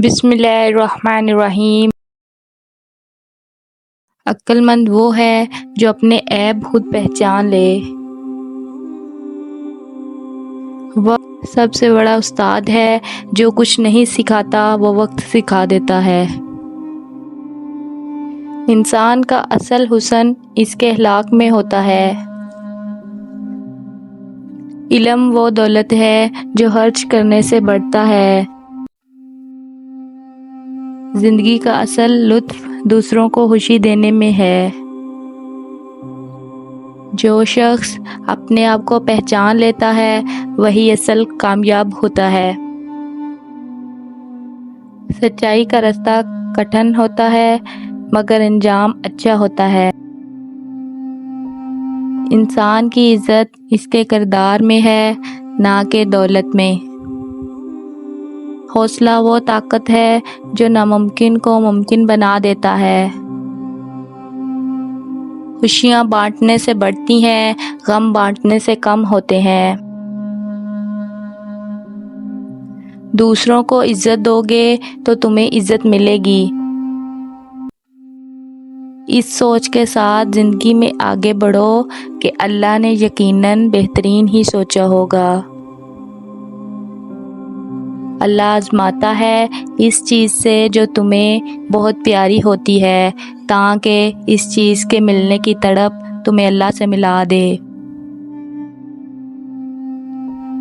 بسم اللہ الرحمن الرحیم۔ عقل مند وہ ہے جو اپنے عیب خود پہچان لے۔ وقت سب سے بڑا استاد ہے، جو کچھ نہیں سکھاتا وہ وقت سکھا دیتا ہے۔ انسان کا اصل حسن اس کے اخلاق میں ہوتا ہے۔ علم وہ دولت ہے جو خرچ کرنے سے بڑھتا ہے۔ زندگی کا اصل لطف دوسروں کو خوشی دینے میں ہے۔ جو شخص اپنے آپ کو پہچان لیتا ہے وہی اصل کامیاب ہوتا ہے۔ سچائی کا راستہ کٹھن ہوتا ہے مگر انجام اچھا ہوتا ہے۔ انسان کی عزت اس کے کردار میں ہے، نہ کہ دولت میں۔ حوصلہ وہ طاقت ہے جو ناممکن کو ممکن بنا دیتا ہے۔ خوشیاں بانٹنے سے بڑھتی ہیں، غم بانٹنے سے کم ہوتے ہیں۔ دوسروں کو عزت دو گے تو تمہیں عزت ملے گی۔ اس سوچ کے ساتھ زندگی میں آگے بڑھو کہ اللہ نے یقیناً بہترین ہی سوچا ہوگا۔ اللہ آزماتا ہے اس چیز سے جو تمہیں بہت پیاری ہوتی ہے، تاکہ اس چیز کے ملنے کی تڑپ تمہیں اللہ سے ملا دے۔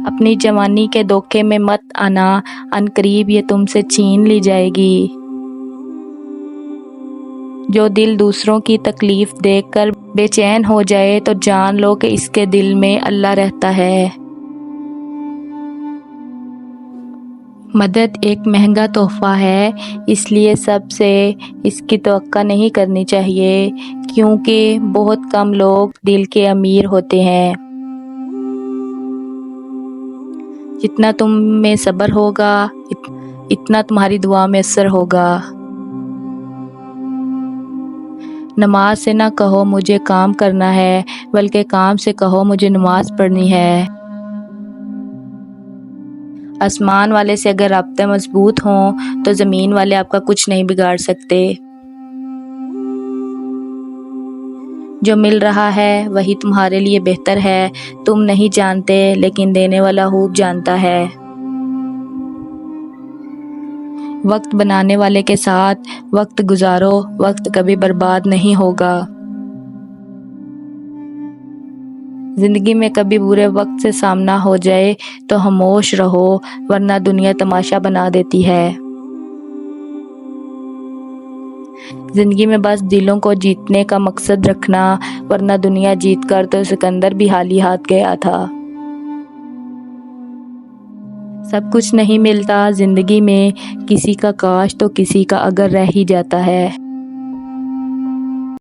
اپنی جوانی کے دھوکے میں مت آنا، عنقریب یہ تم سے چھین لی جائے گی۔ جو دل دوسروں کی تکلیف دیکھ کر بے چین ہو جائے تو جان لو کہ اس کے دل میں اللہ رہتا ہے۔ مدد ایک مہنگا تحفہ ہے، اس لیے سب سے اس کی توقع نہیں کرنی چاہیے، کیونکہ بہت کم لوگ دل کے امیر ہوتے ہیں۔ جتنا تم میں صبر ہوگا اتنا تمہاری دعا میں اثر ہوگا۔ نماز سے نہ کہو مجھے کام کرنا ہے، بلکہ کام سے کہو مجھے نماز پڑھنی ہے۔ آسمان والے سے اگر رابطے مضبوط ہوں تو زمین والے آپ کا کچھ نہیں بگاڑ سکتے۔ جو مل رہا ہے وہی تمہارے لیے بہتر ہے، تم نہیں جانتے لیکن دینے والا خوب جانتا ہے۔ وقت بنانے والے کے ساتھ وقت گزارو، وقت کبھی برباد نہیں ہوگا۔ زندگی میں کبھی برے وقت سے سامنا ہو جائے تو خاموش رہو، ورنہ دنیا تماشا بنا دیتی ہے۔ زندگی میں بس دلوں کو جیتنے کا مقصد رکھنا، ورنہ دنیا جیت کر تو سکندر بھی خالی ہاتھ گیا تھا۔ سب کچھ نہیں ملتا زندگی میں، کسی کا کاش تو کسی کا اگر رہ ہی جاتا ہے۔